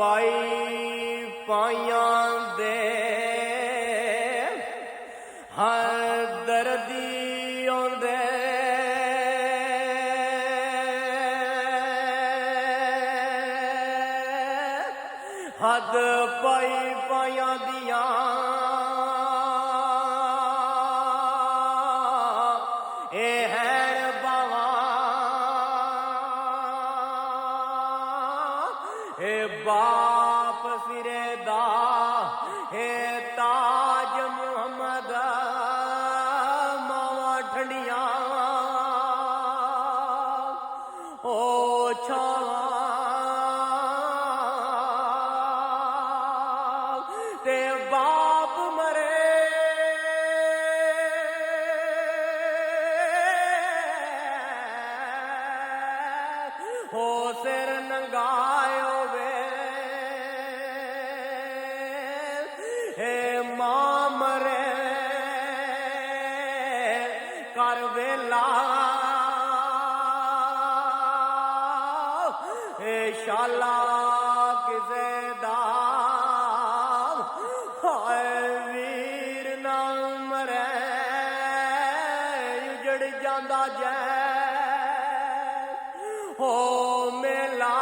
पाई पाइयां दे हर दर्दी आंदे हद पाई पाइयां दियां ए हैन बावा ए बाप सिरे दा ए ताज मुहम्मद मावा ठंडिया ओ छावा ते बाप मरे हो सिर नंगायो वे हे मां मरे कर वेला हे शाला किसे दा हाय वीर ना मरे उजड़ जांदा जै हो मेला